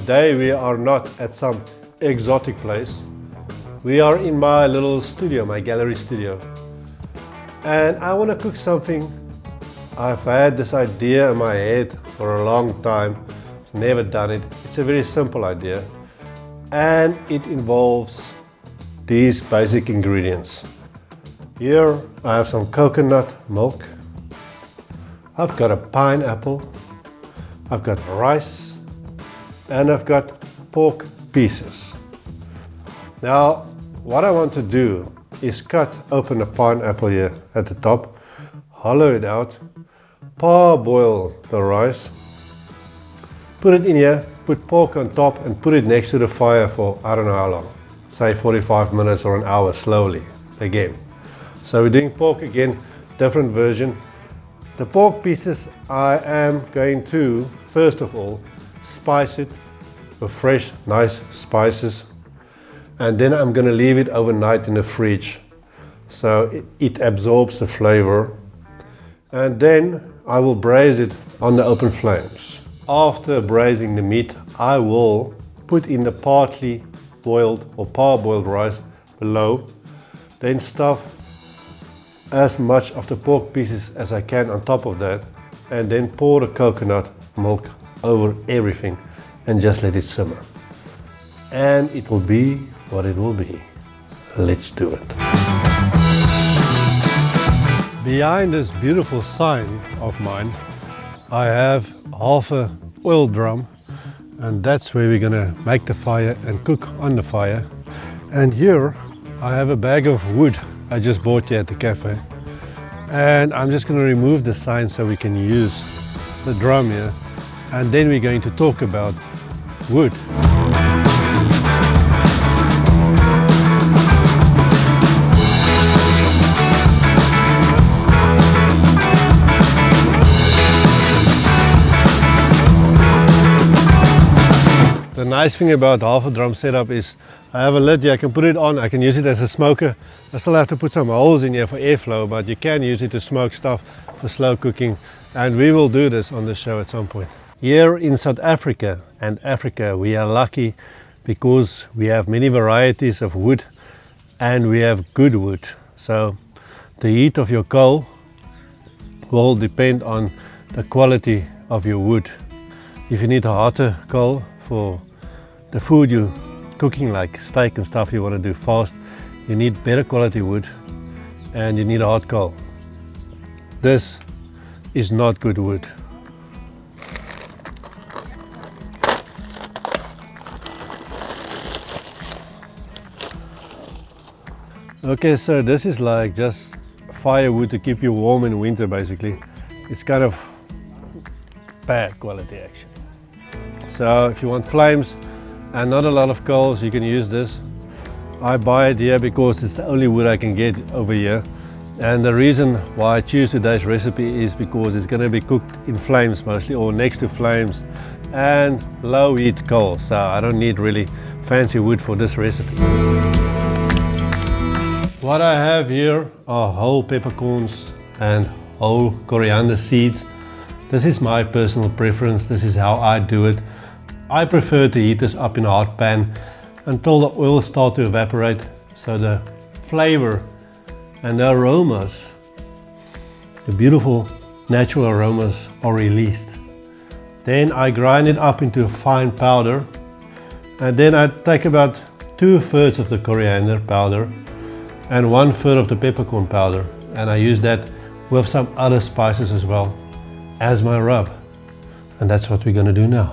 today we are not at some exotic place. We are in my little studio, my gallery studio. And I want to cook something. I've had this idea in my head for a long time. Never done it. It's a very simple idea. And it involves these basic ingredients. Here I have some coconut milk. I've got a pineapple. I've got rice. And I've got pork pieces. Now, what I want to do is cut open a pineapple here at the top, hollow it out, parboil the rice, put it in here, put pork on top and put it next to the fire for I don't know how long, say 45 minutes or an hour slowly again. So we're doing pork again, different version. The pork pieces I am going to, first of all, spice it with fresh, nice spices. And then I'm going to leave it overnight in the fridge so it absorbs the flavor. And then I will braise it on the open flames. After braising the meat, I will put in the partly boiled or parboiled rice below. Then stuff as much of the pork pieces as I can on top of that. And then pour the coconut milk over everything and just let it simmer. And it will be what it will be. Let's do it. Behind this beautiful sign of mine, I have half a oil drum, and that's where we're gonna make the fire and cook on the fire. And here I have a bag of wood I just bought here at the cafe. And I'm just gonna remove the sign so we can use the drum here. And then we're going to talk about wood. The nice thing about half a drum setup is I have a lid here, I can put it on, I can use it as a smoker. I still have to put some holes in here for airflow, but you can use it to smoke stuff for slow cooking, and we will do this on the show at some point. Here in South Africa and Africa we are lucky because we have many varieties of wood and we have good wood. So the heat of your coal will depend on the quality of your wood. If you need a hotter coal for the food you're cooking, like steak and stuff you want to do fast, you need better quality wood and you need a hot coal. This is not good wood. Okay, so this is like just firewood to keep you warm in winter basically. It's kind of bad quality actually. So if you want flames and not a lot of coals, you can use this. I buy it here because it's the only wood I can get over here. And the reason why I choose today's recipe is because it's going to be cooked in flames mostly, or next to flames, and low heat coal. So I don't need really fancy wood for this recipe. What I have here are whole peppercorns and whole coriander seeds. This is my personal preference. This is how I do it. I prefer to heat this up in a hot pan until the oil starts to evaporate, so the flavor and the aromas, the beautiful natural aromas, are released. Then I grind it up into a fine powder, and then I take about 2/3 of the coriander powder and 1/3 of the peppercorn powder, and I use that with some other spices as well as my rub. And that's what we're going to do now.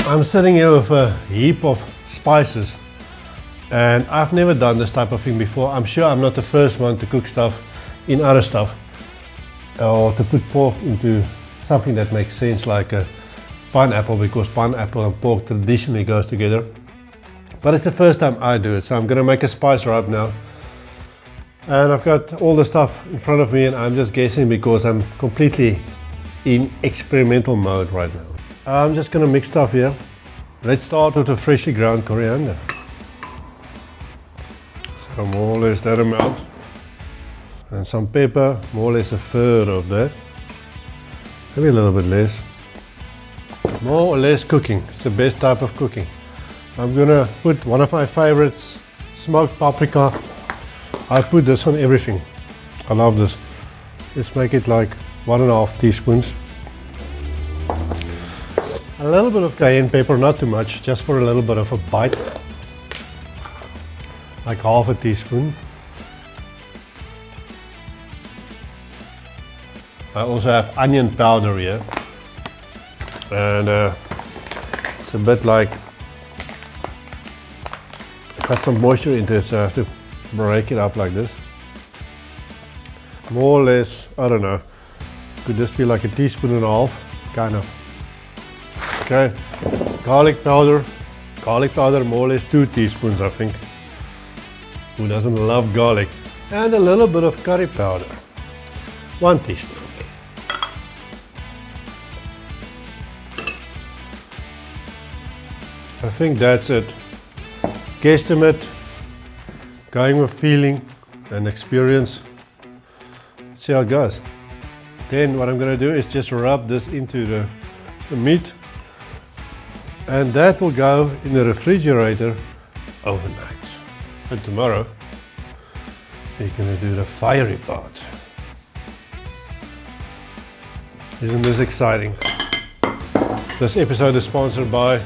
I'm sitting here with a heap of spices, and I've never done this type of thing before. I'm sure I'm not the first one to cook stuff in other stuff, or to put pork into something that makes sense, like a pineapple, because pineapple and pork traditionally goes together. But it's the first time I do it, so I'm gonna make a spice rub now. And I've got all the stuff in front of me and I'm just guessing because I'm completely in experimental mode right now. I'm just gonna mix stuff here. Let's start with the freshly ground coriander. So more or less that amount. And some pepper, more or less a third of that. Maybe a little bit less. More or less cooking. It's the best type of cooking. I'm gonna put one of my favorites, smoked paprika. I put this on everything. I love this. Let's make it like 1.5 teaspoons. A little bit of cayenne pepper, not too much, just for a little bit of a bite. Like 1/2 teaspoon. I also have onion powder here. And it's a bit like, I got some moisture into it, so I have to break it up like this. More or less, I don't know, could this be like 1.5 teaspoons, kind of. Okay, garlic powder more or less 2 teaspoons I think. Who doesn't love garlic? And a little bit of curry powder, 1 teaspoon. I think that's it. Guesstimate, going with feeling and experience. Let's see how it goes. Then what I'm going to do is just rub this into the meat, and that will go in the refrigerator overnight. And tomorrow we're going to do the fiery part. Isn't this exciting? This episode is sponsored by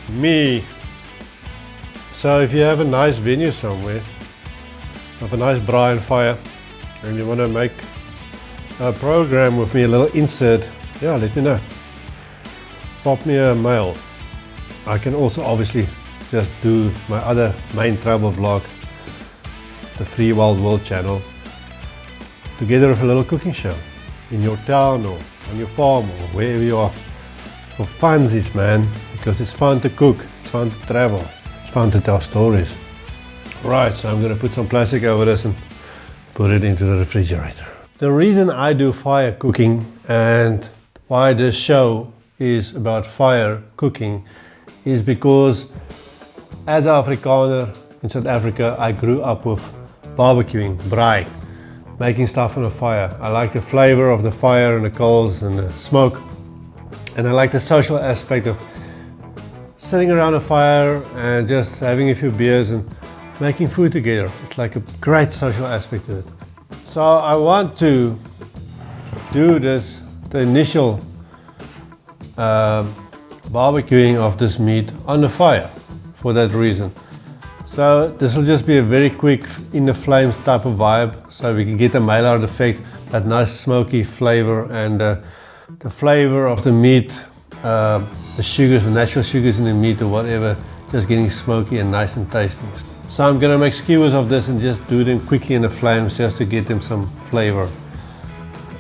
me. So if you have a nice venue somewhere, have a nice braai and fire, and you want to make a program with me, a little insert, yeah, let me know. Pop me a mail. I can also obviously just do my other main travel vlog, the Free Wild World channel, together with a little cooking show in your town or on your farm or wherever you are. For funsies, man, because it's fun to cook, it's fun to travel, it's fun to tell stories. Right, so I'm going to put some plastic over this and put it into the refrigerator. The reason I do fire cooking and why this show is about fire cooking is because as an Afrikaner in South Africa, I grew up with barbecuing, braai, making stuff on a fire. I like the flavor of the fire and the coals and the smoke. And I like the social aspect of sitting around a fire and just having a few beers and making food together. It's like a great social aspect to it. So I want to do this, the initial barbecuing of this meat on the fire for that reason. So this will just be a very quick in the flames type of vibe, so we can get the Maillard effect, that nice smoky flavor, and the flavor of the meat, the sugars, the natural sugars in the meat or whatever, just getting smoky and nice and tasty. So I'm gonna make skewers of this and just do them quickly in the flames just to get them some flavor.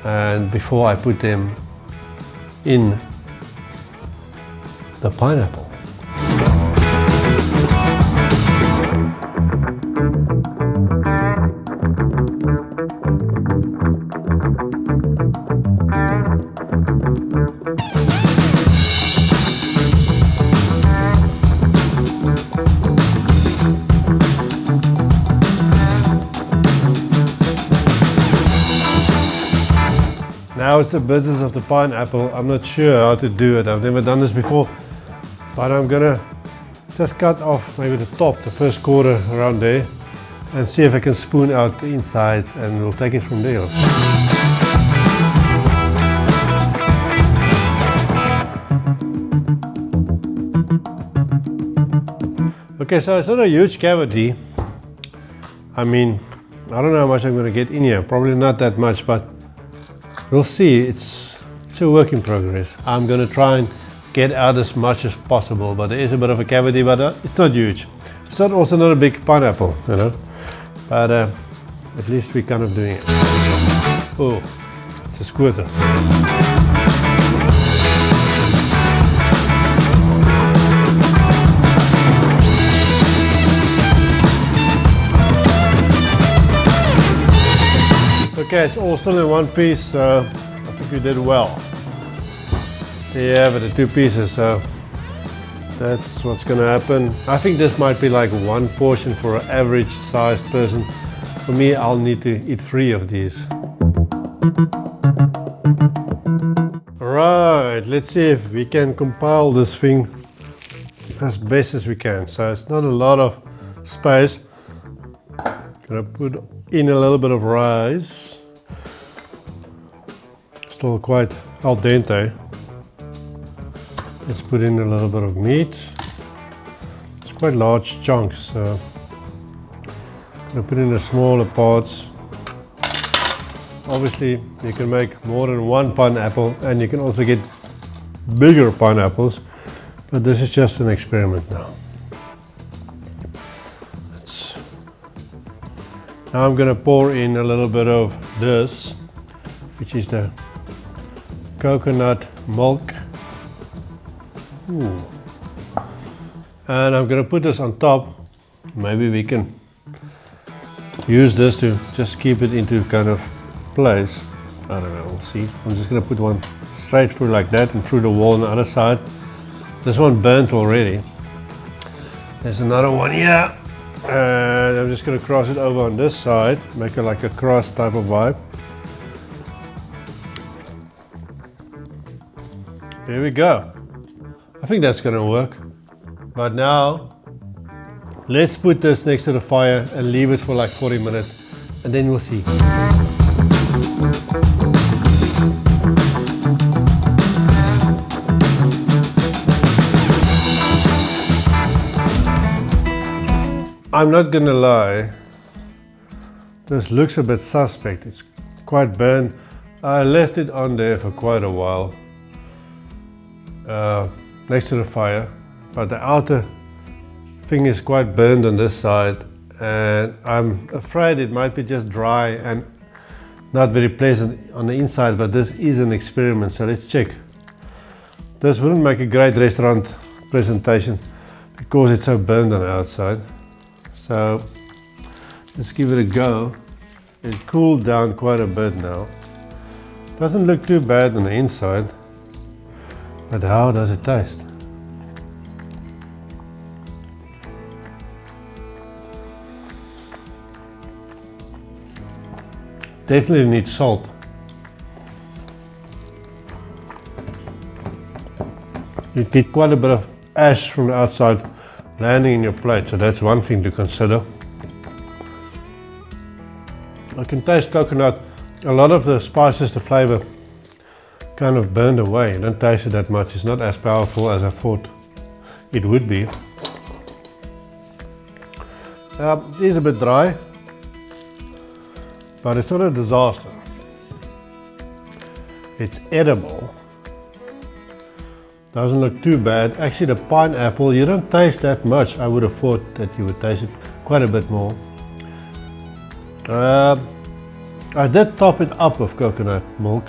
And before I put them in the pineapple. Now it's the business of the pineapple. I'm not sure how to do it. I've never done this before, but I'm gonna just cut off maybe the top, the first quarter around there, and see if I can spoon out the insides, and we'll take it from there. Okay, so it's not a huge cavity. I mean, I don't know how much I'm gonna get in here. Probably not that much, but we'll see. It's a work in progress. I'm gonna try and get out as much as possible, but there is a bit of a cavity, but it's not huge. It's also not a big pineapple, you know, but at least we're kind of doing it. Oh, it's a squirter. Okay, it's all still in one piece, so I think you did well. Yeah, but the two pieces, so that's what's gonna happen. I think this might be like one portion for an average sized person. For me, I'll need to eat 3 of these. Right, let's see if we can compile this thing as best as we can. So it's not a lot of space. Gonna put in a little bit of rice. Still quite al dente. Let's put in a little bit of meat. It's quite large chunks, so I'm gonna put in the smaller parts. Obviously, you can make more than one pineapple, and you can also get bigger pineapples, but this is just an experiment now. Now I'm gonna pour in a little bit of this, which is the coconut milk. Ooh. And I'm gonna put this on top. Maybe we can use this to just keep it into kind of place. I don't know, we'll see. I'm just gonna put one straight through like that and through the wall on the other side. This one burnt already. There's another one here. And I'm just gonna cross it over on this side, make it like a cross type of vibe. There we go. I think that's gonna work. But now, let's put this next to the fire and leave it for like 40 minutes, and then we'll see. I'm not gonna lie, this looks a bit suspect. It's quite burnt. I left it on there for quite a while. Next to the fire, but the outer thing is quite burned on this side, and I'm afraid it might be just dry and not very pleasant on the inside, but this is an experiment, so let's check. This wouldn't make a great restaurant presentation because it's so burned on the outside. So let's give it a go. It cooled down quite a bit now. Doesn't look too bad on the inside. But how does it taste? Definitely needs salt. You get quite a bit of ash from the outside landing in your plate, so that's one thing to consider. I can taste coconut. A lot of the spices, the flavor, kind of burned away. I don't taste it that much. It's not as powerful as I thought it would be. It is a bit dry, but it's not a disaster. It's edible. Doesn't look too bad. Actually, the pineapple, you don't taste that much. I would have thought that you would taste it quite a bit more. I did top it up with coconut milk,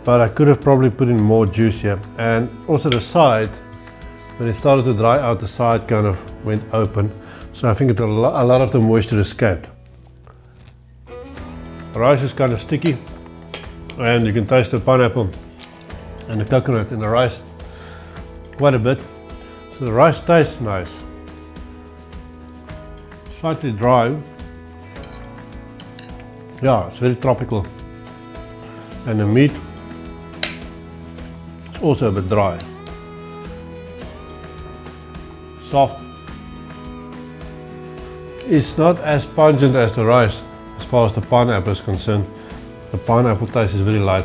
but I could have probably put in more juice here. And also the side, when it started to dry out, the side kind of went open. So I think a lot of the moisture escaped. The rice is kind of sticky, and you can taste the pineapple and the coconut in the rice quite a bit. So the rice tastes nice. Slightly dry. Yeah, it's very tropical. And the meat, also a bit dry. Soft. It's not as pungent as the rice as far as the pineapple is concerned. The pineapple taste is very light.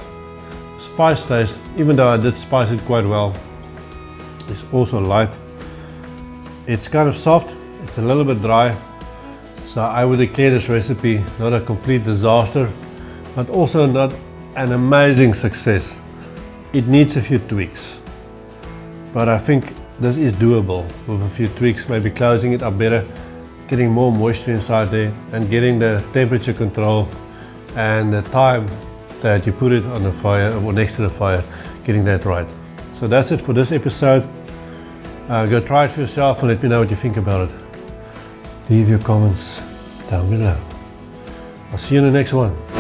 Spice taste, even though I did spice it quite well, is also light. It's kind of soft, it's a little bit dry. So I would declare this recipe not a complete disaster, but also not an amazing success. It needs a few tweaks, but I think this is doable with a few tweaks, maybe closing it up better, getting more moisture inside there, and getting the temperature control and the time that you put it on the fire or next to the fire, getting that right. So that's it for this episode. Go try it for yourself and let me know what you think about it. Leave your comments down below. I'll see you in the next one.